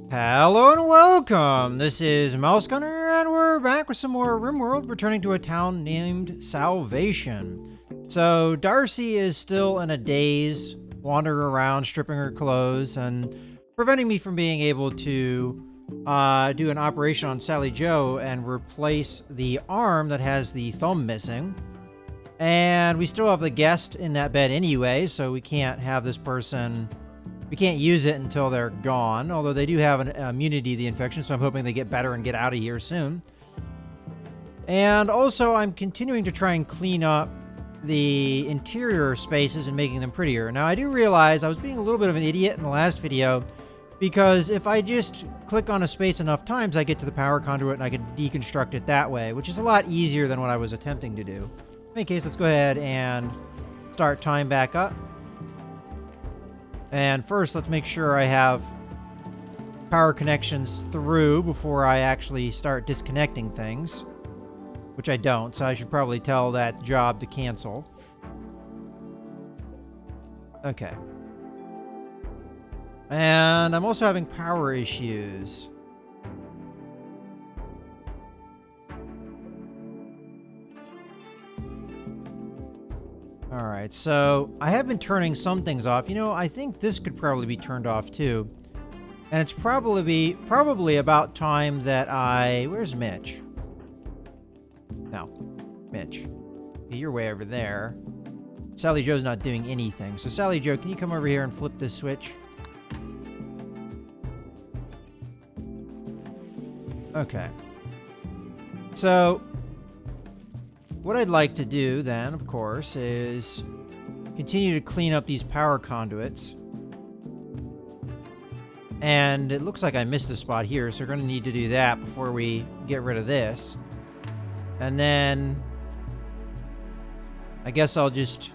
Hello and welcome! This is Mouse Gunner, and we're back with some more Rimworld, returning to a town named Sallvation. So, Darcy is still in a daze, wandering around, stripping her clothes, and preventing me from being able to do an operation on Sally Joe and replace the arm that has the thumb missing. And we still have the guest in that bed anyway, so we can't have this person... We can't use it until they're gone, although they do have an immunity to the infection, so I'm hoping they get better and get out of here soon. And also, I'm continuing to try and clean up the interior spaces and making them prettier. Now, I do realize I was being a little bit of an idiot in the last video, because if I just click on a space enough times, I get to the power conduit and I can deconstruct it that way, which is a lot easier than what I was attempting to do. In any case, let's go ahead and start time back up. And first, let's make sure I have power connections through before I actually start disconnecting things. Which I don't, so I should probably tell that job to cancel. Okay. And I'm also having power issues. Alright, so I have been turning some things off. You know, I think this could probably be turned off too. And it's probably about time that I... Where's Mitch? No. Mitch. You're way over there. Sally Joe's not doing anything. So Sally Joe, can you come over here and flip this switch? Okay. So... what I'd like to do then, of course, is continue to clean up these power conduits. And it looks like I missed a spot here, so we're going to need to do that before we get rid of this. And then I guess I'll just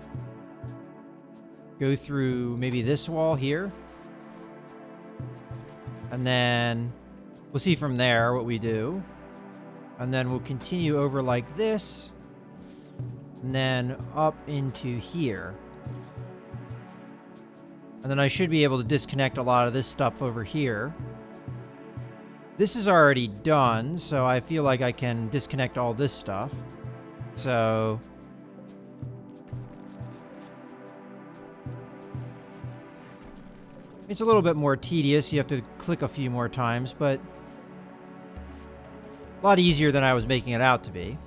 go through maybe this wall here. And then we'll see from there what we do. And then we'll continue over like this. And then up into here. And then I should be able to disconnect a lot of this stuff over here. This is already done, so I feel like I can disconnect all this stuff. So... it's a little bit more tedious. You have to click a few more times, but... a lot easier than I was making it out to be.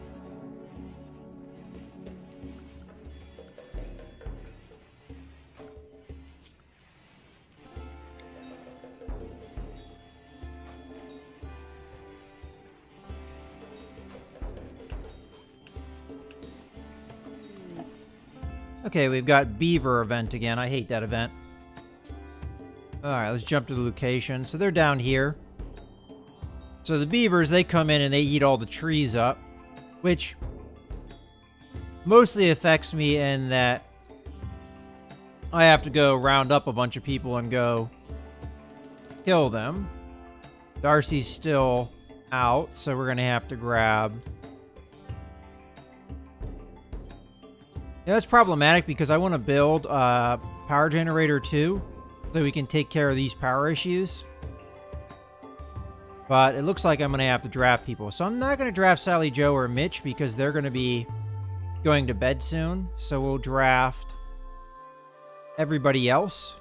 Okay, we've got Beaver event again. I hate that event. Alright, let's jump to the location. So they're down here. So the beavers, they come in and they eat all the trees up. Which mostly affects me in that I have to go round up a bunch of people and go kill them. Darcy's still out, so we're going to have to grab... yeah, that's problematic because I want to build a power generator too, so we can take care of these power issues. But it looks like I'm going to have to draft people. So I'm not going to draft Sally Joe or Mitch because they're going to be going to bed soon. So we'll draft everybody else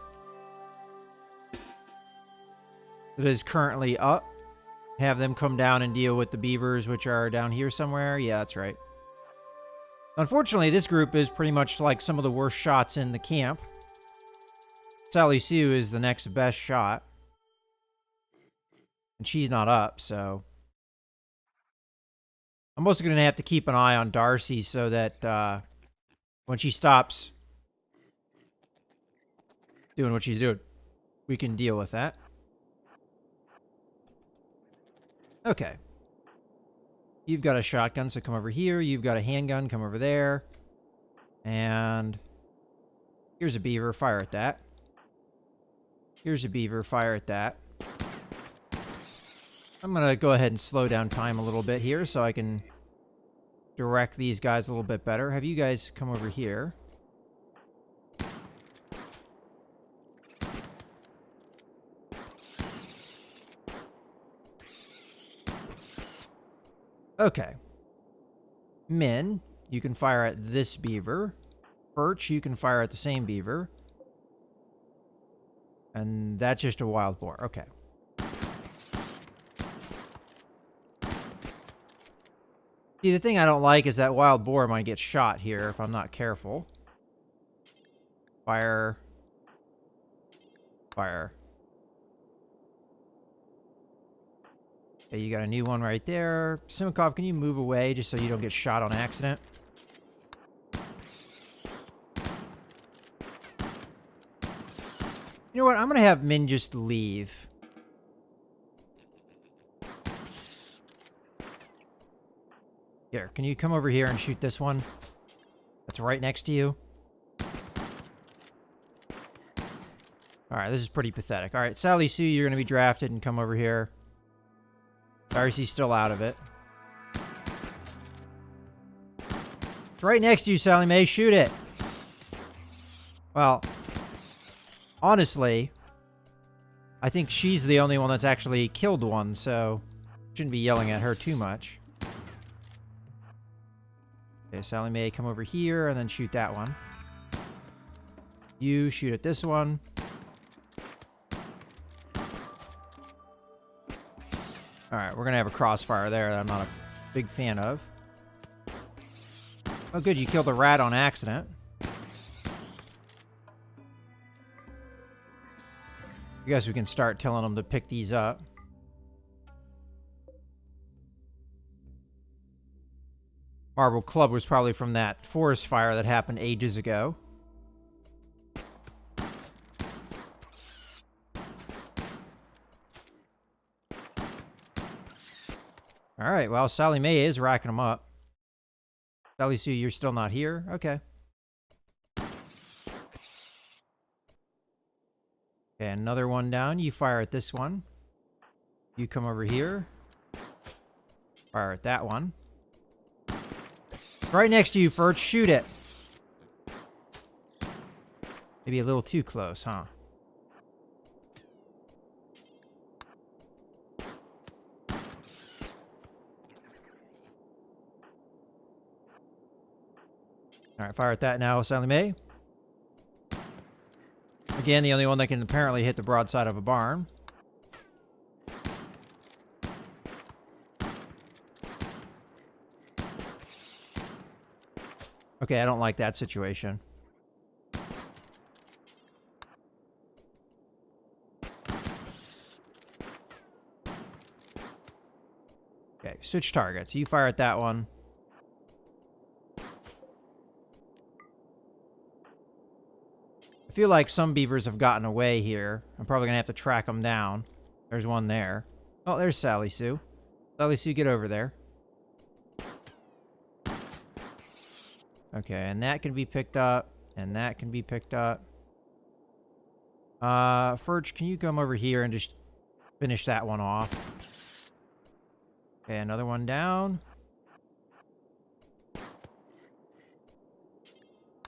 that is currently up. Have them come down and deal with the beavers, which are down here somewhere. Yeah, that's right. Unfortunately, this group is pretty much like some of the worst shots in the camp. Sally Sue is the next best shot. And she's not up, so... I'm also going to have to keep an eye on Darcy so that when she stops doing what she's doing, we can deal with that. Okay. You've got a shotgun, so come over here. You've got a handgun, come over there. And here's a beaver, fire at that. Here's a beaver, fire at that. I'm going to go ahead and slow down time a little bit here so I can direct these guys a little bit better. Have you guys come over here. Okay. Min, you can fire at this beaver. Perch, you can fire at the same beaver. And that's just a wild boar. Okay. See, the thing I don't like is that wild boar might get shot here if I'm not careful. Fire. Fire. Okay, you got a new one right there. Simikov, can you move away just so you don't get shot on accident? You know what? I'm going to have Min just leave. Here, can you come over here and shoot this one? That's right next to you. Alright, this is pretty pathetic. Alright, Sally Sue, you're going to be drafted and come over here. Darcy's still out of it. It's right next to you, Sally Mae. Shoot it. Well, honestly, I think she's the only one that's actually killed one, so shouldn't be yelling at her too much. Okay, Sally Mae, come over here and then shoot that one. You shoot at this one. Alright, we're going to have a crossfire there that I'm not a big fan of. Oh good, you killed a rat on accident. I guess we can start telling them to pick these up. Marble Club was probably from that forest fire that happened ages ago. Alright, well, Sally Mae is racking them up. Sally Sue, you're still not here? Okay. Okay, another one down. You fire at this one. You come over here. Fire at that one. Right next to you, Furch. Shoot it. Maybe a little too close, huh? Alright, fire at that now, Sally Mae. Again, the only one that can apparently hit the broadside of a barn. Okay, I don't like that situation. Okay, switch targets. You fire at that one. I feel like some beavers have gotten away here. I'm probably going to have to track them down. There's one there. Oh, there's Sally Sue. Sally Sue, get over there. Okay, and that can be picked up. And that can be picked up. Furch, can you come over here and just finish that one off? Okay, another one down.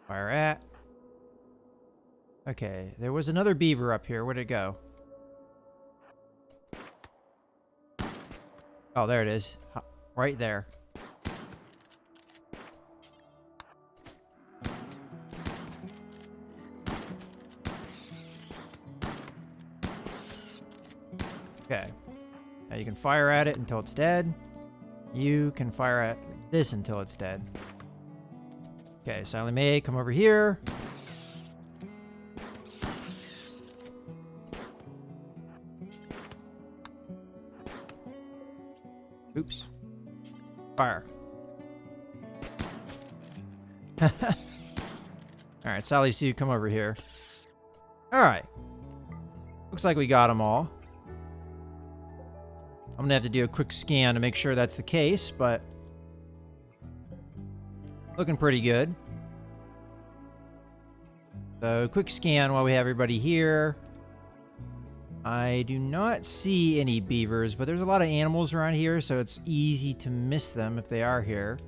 Fire at. Okay, there was another beaver up here. Where'd it go? Oh, there it is. Right there. Okay. Now you can fire at it until it's dead. You can fire at this until it's dead. Okay, Sally Mae, come over here. Oops. Fire. Alright, Sally Sue, come over here. Alright. Looks like we got them all. I'm going to have to do a quick scan to make sure that's the case, but looking pretty good. So, quick scan while we have everybody here. I do not see any beavers, but there's a lot of animals around here, so it's easy to miss them if they are here.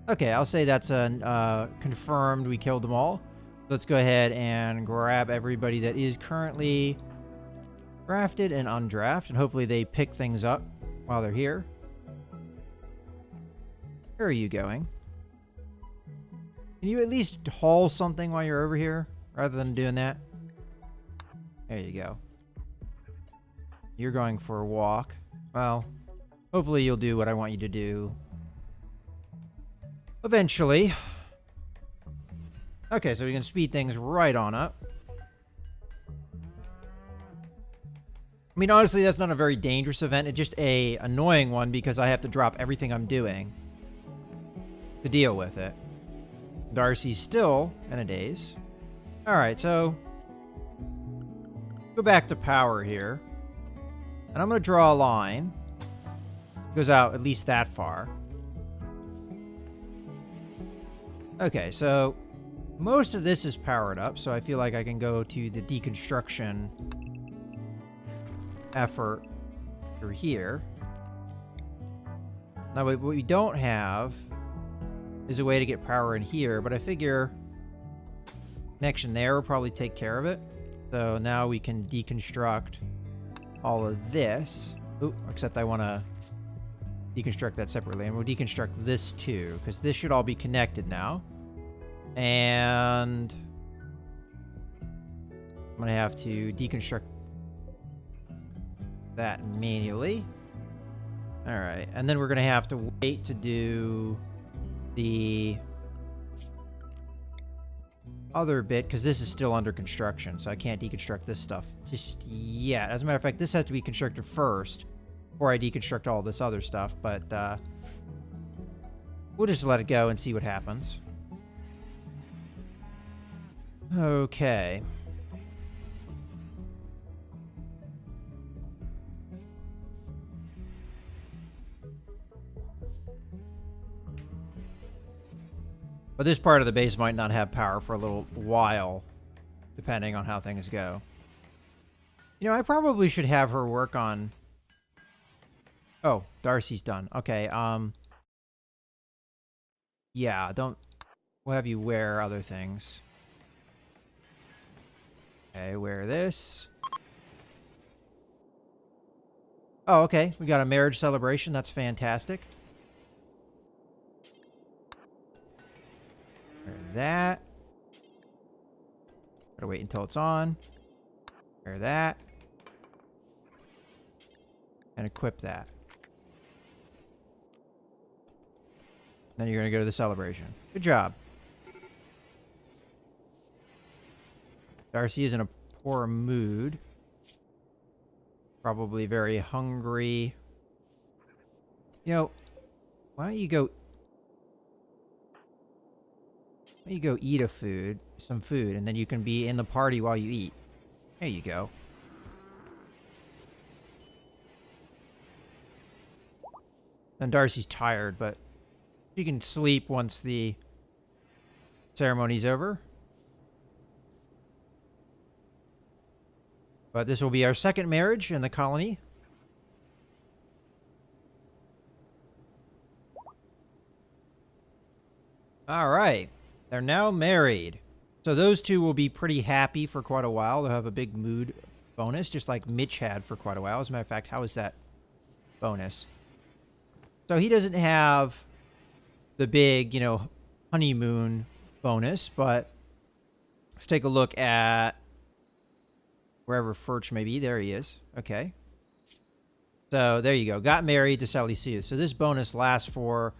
Okay, I'll say that's confirmed. We killed them all. Let's go ahead and grab everybody that is currently drafted and undrafted, and hopefully they pick things up while they're here. Where are you going? Can you at least haul something while you're over here, rather than doing that? There you go. You're going for a walk. Well, hopefully you'll do what I want you to do. Eventually. Okay, so we can speed things right on up. I mean, honestly, that's not a very dangerous event. It's just a annoying one because I have to drop everything I'm doing to deal with it. Darcy's still in a daze. Alright, so go back to power here. And I'm going to draw a line. It goes out at least that far. Okay, so most of this is powered up, so I feel like I can go to the deconstruction effort through here. Now, what we don't have is a way to get power in here, but I figure connection there will probably take care of it. So now we can deconstruct all of this. Ooh, except I want to deconstruct that separately. And we'll deconstruct this too, because this should all be connected now. And I'm going to have to deconstruct that manually. Alright, and then we're going to have to wait to do the other bit, because this is still under construction, so I can't deconstruct this stuff just yet. As a matter of fact, this has to be constructed first before I deconstruct all this other stuff, but we'll just let it go and see what happens. Okay. But this part of the base might not have power for a little while, depending on how things go. You know, I probably should have her work on... Oh, Darcy's done. Okay, yeah, don't... We'll have you wear other things. Okay, wear this. Oh, okay, we got a marriage celebration. That's fantastic. Wear that. Gotta wait until it's on. Wear that. And equip that. Then you're gonna go to the celebration. Good job. Darcy is in a poor mood. Probably very hungry. You know, why don't you go eat some food, and then you can be in the party while you eat. There you go. And Darcy's tired, but she can sleep once the ceremony's over. But this will be our second marriage in the colony. All right. They're now married. So those two will be pretty happy for quite a while. They'll have a big mood bonus, just like Mitch had for quite a while. As a matter of fact, how is that bonus? So he doesn't have the big, you know, honeymoon bonus, but let's take a look at wherever Furch may be. There he is. Okay. So there you go. Got married to Sally Sue. So this bonus lasts for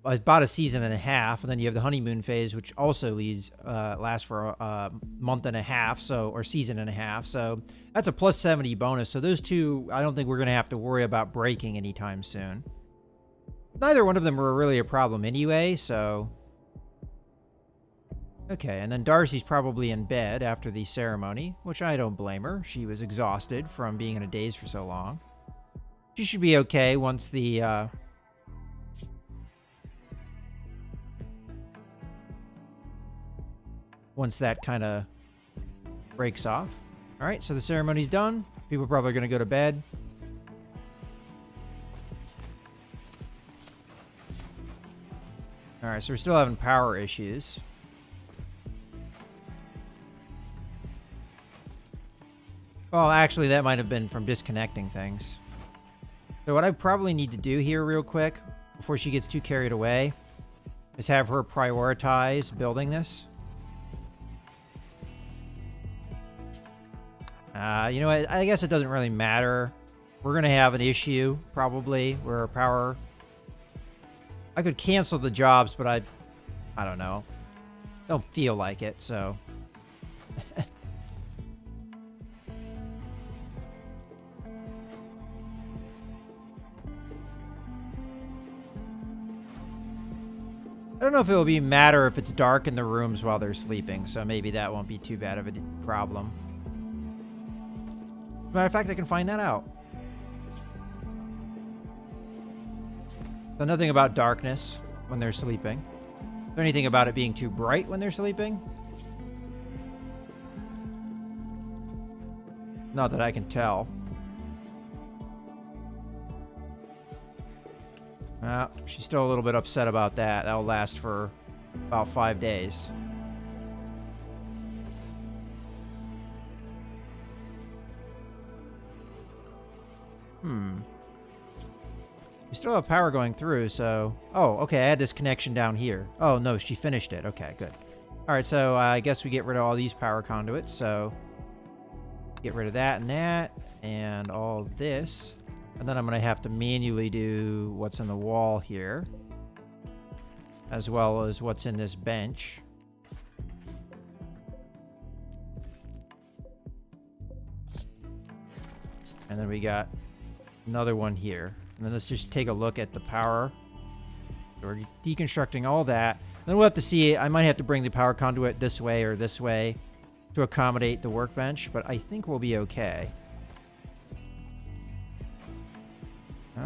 about a season and a half, and then you have the honeymoon phase, which also lasts for a month and a half, so, or season and a half. So that's a plus 70 bonus. So those two, I don't think we're going to have to worry about breaking anytime soon. Neither one of them were really a problem anyway, so... Okay, and then Darcy's probably in bed after the ceremony, which I don't blame her. She was exhausted from being in a daze for so long. She should be okay once the, once that kind of breaks off. Alright, so the ceremony's done. People are probably going to go to bed. Alright, so we're still having power issues. Well, actually, that might have been from disconnecting things. So what I probably need to do here real quick before she gets too carried away is have her prioritize building this. You know what? I guess it doesn't really matter. We're going to have an issue, probably, where our power... I could cancel the jobs, but I don't know. Don't feel like it, so... I don't know if it will matter if it's dark in the rooms while they're sleeping, so maybe that won't be too bad of a problem. As a matter of fact, I can find that out. So nothing about darkness when they're sleeping. Is there anything about it being too bright when they're sleeping? Not that I can tell. She's still a little bit upset about that. That'll last for about 5 days. We still have power going through, so... Oh, okay, I had this connection down here. Oh, no, she finished it. Okay, good. Alright, so I guess we get rid of all these power conduits, so... Get rid of that, and all this. And then I'm going to have to manually do what's in the wall here. As well as what's in this bench. And then we got another one here. And then let's just take a look at the power. So we're deconstructing all that. Then we'll have to see. I might have to bring the power conduit this way or this way to accommodate the workbench, but I think we'll be okay.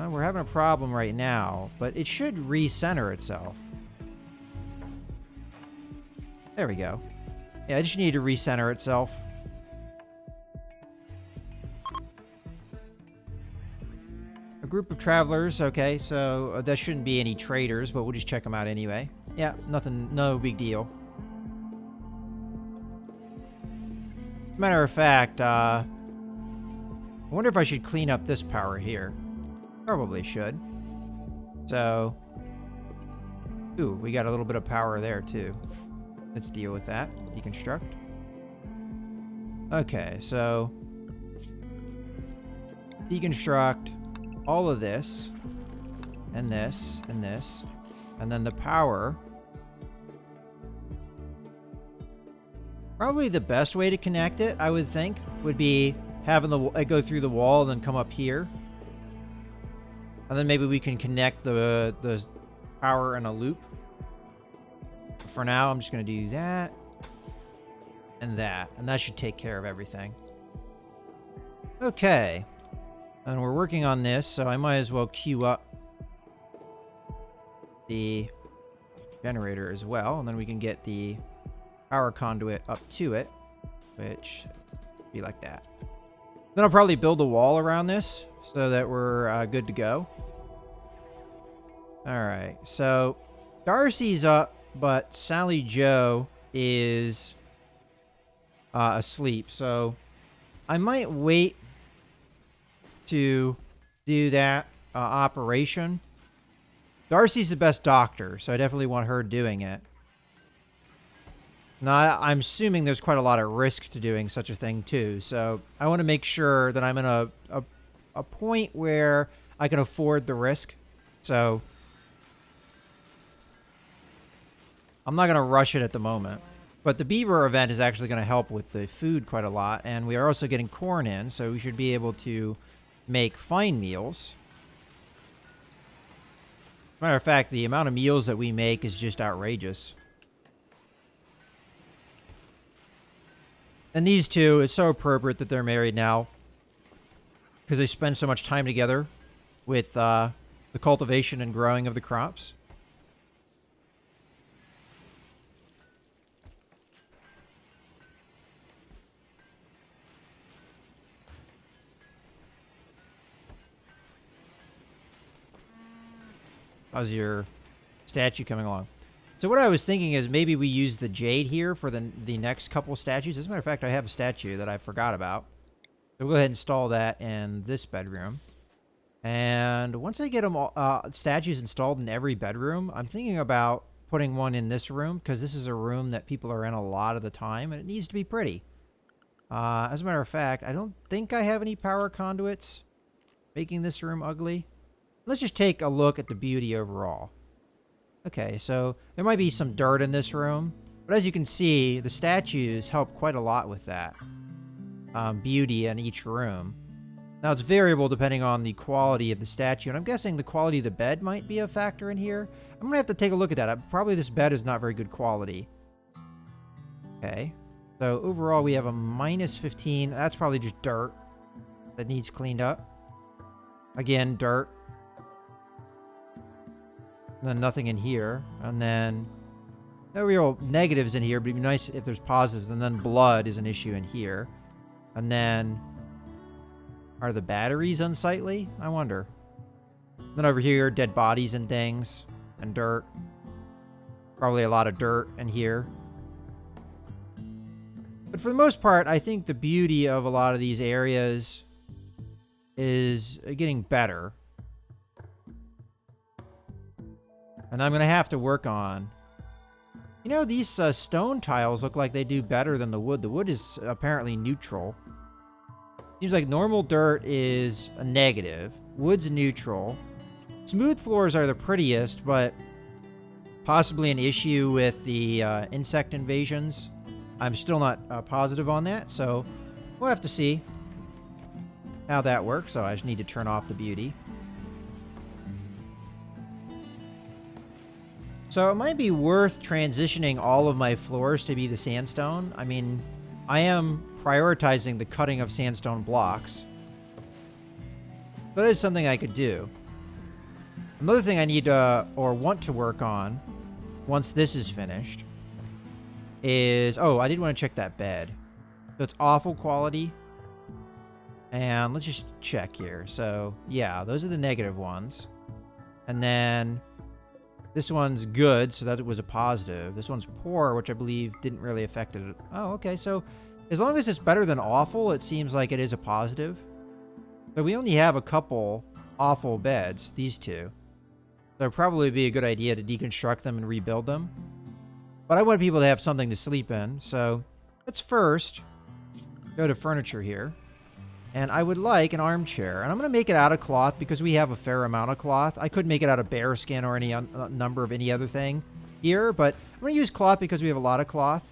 We're having a problem right now, but it should recenter itself. There we go. Yeah, I just need to recenter itself. A group of travelers, okay, so there shouldn't be any traders, but we'll just check them out anyway. Yeah, nothing, no big deal. Matter of fact, I wonder if I should clean up this power here. Probably should. So, ooh, we got a little bit of power there too. Let's deal with that. Deconstruct. Okay, so deconstruct all of this, and this, and this, and then the power. Probably the best way to connect it, I would think, would be having it go through the wall and then come up here. And then maybe we can connect the power in a loop. For now, I'm just going to do that. And that should take care of everything. Okay. And we're working on this, so I might as well queue up the generator as well. And then we can get the power conduit up to it, which be like that. Then I'll probably build a wall around this so that we're good to go. Alright, so Darcy's up, but Sally Joe is asleep. So I might wait to do that operation. Darcy's the best doctor, so I definitely want her doing it. Now, I'm assuming there's quite a lot of risk to doing such a thing, too. So I want to make sure that I'm in a point where I can afford the risk. So I'm not going to rush it at the moment. But the beaver event is actually going to help with the food quite a lot. And we are also getting corn in, so we should be able to make fine meals. As a matter of fact, the amount of meals that we make is just outrageous. And these two, it's so appropriate that they're married now. Because they spend so much time together with the cultivation and growing of the crops. How's your statue coming along? So what I was thinking is maybe we use the jade here for the next couple statues. As a matter of fact, I have a statue that I forgot about. So we'll go ahead and install that in this bedroom. And once I get them all, statues installed in every bedroom, I'm thinking about putting one in this room because this is a room that people are in a lot of the time and it needs to be pretty. As a matter of fact, I don't think I have any power conduits making this room ugly. Let's just take a look at the beauty overall. Okay, so there might be some dirt in this room, but as you can see, the statues help quite a lot with that beauty in each room. Now, it's variable depending on the quality of the statue, and I'm guessing the quality of the bed might be a factor in here. I'm going to have to take a look at that. Probably this bed is not very good quality. Okay, so overall we have a minus 15. That's probably just dirt that needs cleaned up. Again, dirt. And then nothing in here. And then no real negatives in here, but it'd be nice if there's positives. And then blood is an issue in here. And then are the batteries unsightly? I wonder. Then over here, dead bodies and things. And dirt. Probably a lot of dirt in here. But for the most part, I think the beauty of a lot of these areas is getting better. And I'm going to have to work on... You know, these stone tiles look like they do better than the wood. The wood is apparently neutral. Seems like normal dirt is a negative. Wood's neutral. Smooth floors are the prettiest, but possibly an issue with the insect invasions. I'm still not positive on that, so we'll have to see how that works. So I just need to turn off the beauty. So it might be worth transitioning all of my floors to be the sandstone. I mean, I am prioritizing the cutting of sandstone blocks. That is something I could do. Another thing I need or want to work on once this is finished is... Oh, I did want to check that bed. So it's awful quality. And let's just check here. So, yeah, those are the negative ones. And then this one's good, so that was a positive. This one's poor, which I believe didn't really affect it. Oh, okay, so as long as it's better than awful, it seems like it is a positive. So we only have a couple awful beds, these two. So it'd probably be a good idea to deconstruct them and rebuild them. But I want people to have something to sleep in, so let's first go to furniture here. And I would like an armchair. And I'm going to make it out of cloth because we have a fair amount of cloth. I could make it out of bear skin or any number of any other thing here, but I'm going to use cloth because we have a lot of cloth.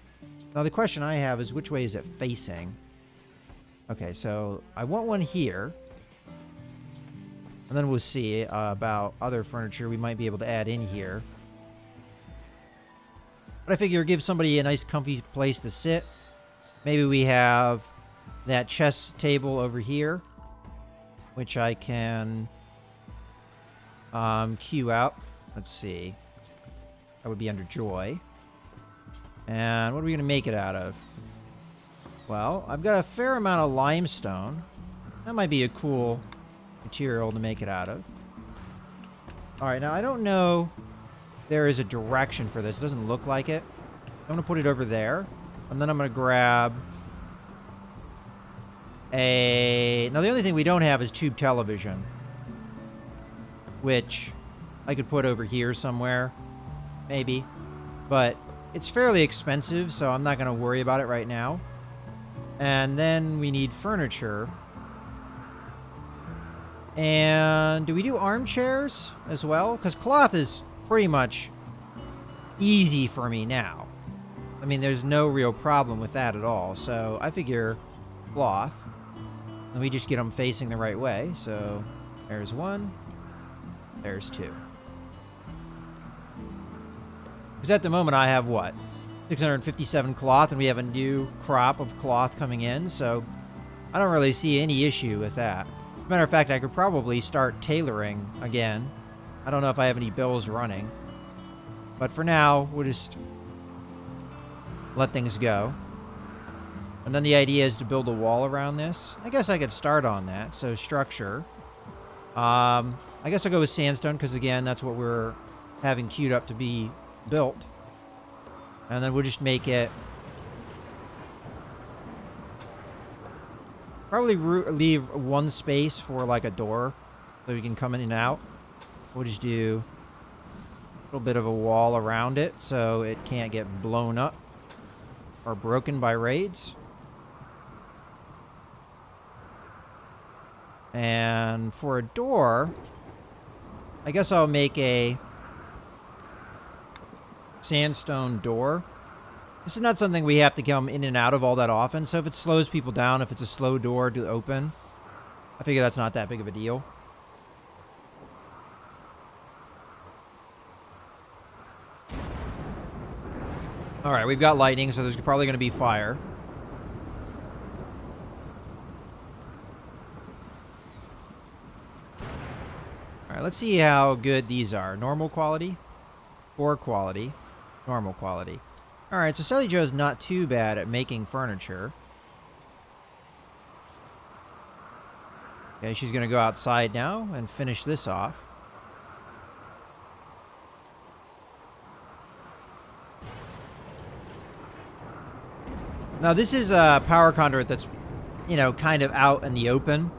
Now the question I have is, which way is it facing? Okay, so I want one here. And then we'll see about other furniture we might be able to add in here. But I figure give somebody a nice comfy place to sit. Maybe we have that chess table over here, which I can queue out. Let's see. That would be under joy. And what are we going to make it out of? Well, I've got a fair amount of limestone. That might be a cool material to make it out of. Alright, now I don't know if there is a direction for this. It doesn't look like it. I'm going to put it over there. And then I'm going to grab a... Now the only thing we don't have is tube television, which I could put over here somewhere, maybe. But it's fairly expensive, so I'm not going to worry about it right now. And then we need furniture. And do we do armchairs as well? Because cloth is pretty much easy for me now. I mean, there's no real problem with that at all. So I figure cloth. And we just get them facing the right way. So there's one. There's two. Because at the moment I have what? 657 cloth, and we have a new crop of cloth coming in. So I don't really see any issue with that. As a matter of fact, I could probably start tailoring again. I don't know if I have any bills running. But for now, we'll just let things go. And then the idea is to build a wall around this. I guess I could start on that. So structure. I guess I'll go with sandstone because, again, that's what we're having queued up to be built. And then we'll just make it... Probably leave one space for, like, a door so you can come in and out. We'll just do a little bit of a wall around it so it can't get blown up or broken by raids. And for a door, I guess I'll make a sandstone door. This is not something we have to come in and out of all that often, so if it slows people down, if it's a slow door to open, I figure that's not that big of a deal. Alright, we've got lightning, so there's probably going to be fire. Alright, let's see how good these are. Normal quality, poor quality, normal quality. Alright, so Sally Joe's not too bad at making furniture. Okay, she's going to go outside now and finish this off. Now, this is a power conduit that's, you know, kind of out in the open.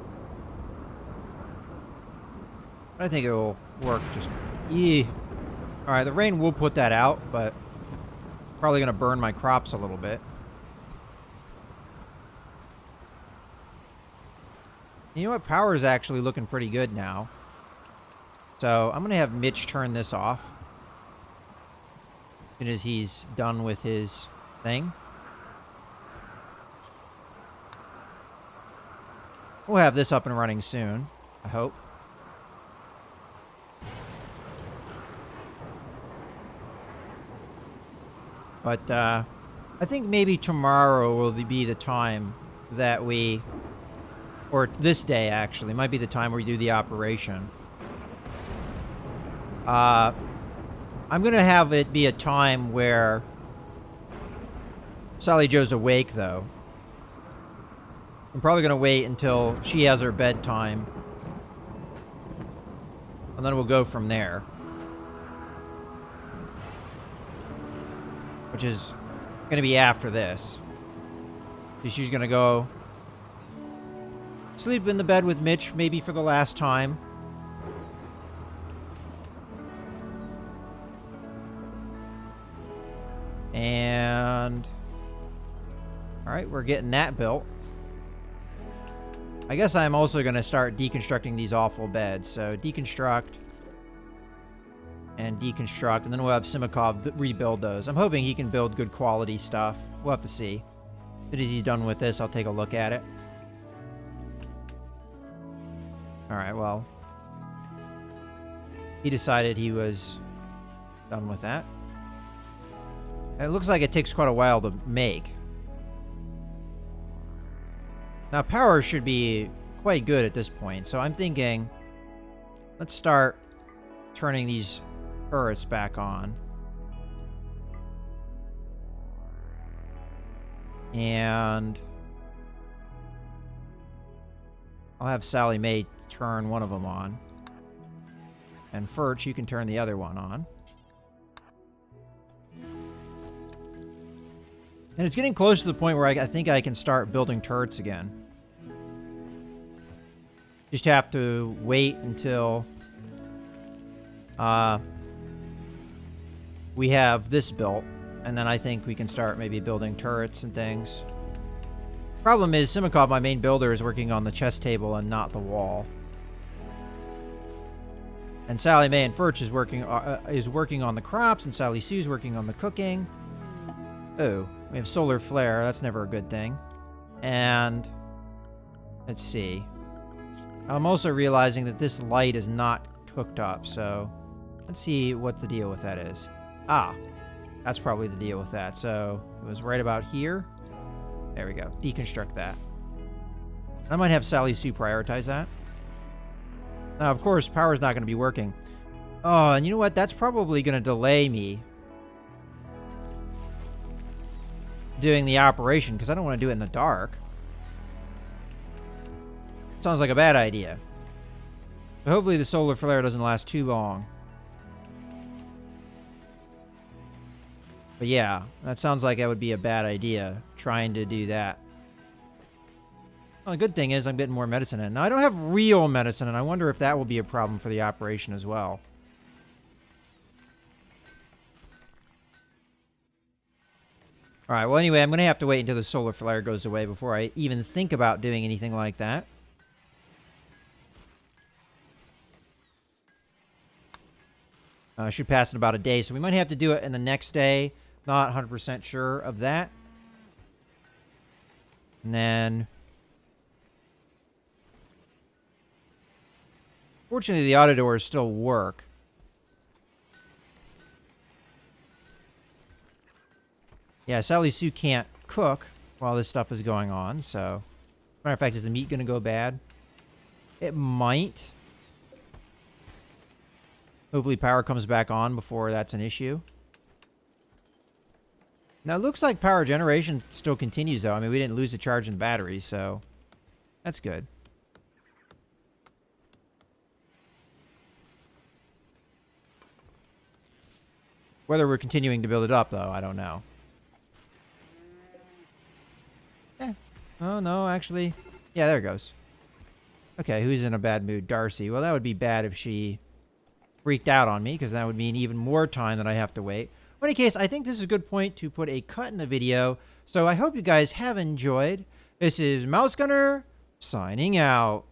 I think it will work just... Alright, the rain will put that out, but probably going to burn my crops a little bit. You know what? Power is actually looking pretty good now. So I'm going to have Mitch turn this off as soon as he's done with his thing. We'll have this up and running soon, I hope. But I think maybe tomorrow will be the time that we... Or this day, actually, might be the time where we do the operation. I'm going to have it be a time where Sally Joe's awake, though. I'm probably going to wait until she has her bedtime. And then we'll go from there. Which is going to be after this. So she's going to go sleep in the bed with Mitch, maybe for the last time. And... Alright, we're getting that built. I guess I'm also going to start deconstructing these awful beds. So, deconstruct. And deconstruct. And then we'll have Simikov rebuild those. I'm hoping he can build good quality stuff. We'll have to see. As soon as he's done with this, I'll take a look at it. Alright, well. He decided he was done with that. It looks like it takes quite a while to make. Now, power should be quite good at this point, so I'm thinking, let's start turning these turrets back on. And I'll have Sally Mae turn one of them on. And Furch, you can turn the other one on. And it's getting close to the point where I think I can start building turrets again. Just have to wait until we have this built. And then I think we can start maybe building turrets and things. Problem is, Simikov, my main builder, is working on the chess table and not the wall. And Sally Mae and Furch is working on the crops, and Sally Sue's working on the cooking. Oh, we have solar flare. That's never a good thing. And let's see. I'm also realizing that this light is not hooked up, so let's see what the deal with that is. Ah, that's probably the deal with that. So it was right about here. There we go. Deconstruct that. I might have Sally Sue prioritize that. Now, of course, power's not going to be working. Oh, and you know what? That's probably going to delay me doing the operation, because I don't want to do it in the dark. Sounds like a bad idea. So hopefully the solar flare doesn't last too long. But yeah, that sounds like that would be a bad idea, trying to do that. Well, the good thing is I'm getting more medicine in. Now, I don't have real medicine, and I wonder if that will be a problem for the operation as well. All right, well, anyway, I'm going to have to wait until the solar flare goes away before I even think about doing anything like that. I should pass in about a day, so we might have to do it in the next day. Not 100% sure of that. And then... Fortunately, the auto doors still work. Yeah, Sally Sue can't cook while this stuff is going on, so... Matter of fact, is the meat going to go bad? It might. Hopefully power comes back on before that's an issue. Now, it looks like power generation still continues, though. I mean, we didn't lose a charge in the battery, so... That's good. Whether we're continuing to build it up, though, I don't know. Oh, no, actually. Yeah, there it goes. Okay, who's in a bad mood? Darcy. Well, that would be bad if she freaked out on me, because that would mean even more time that I have to wait. In any case, I think this is a good point to put a cut in the video. So I hope you guys have enjoyed. This is Mouse Gunner, signing out.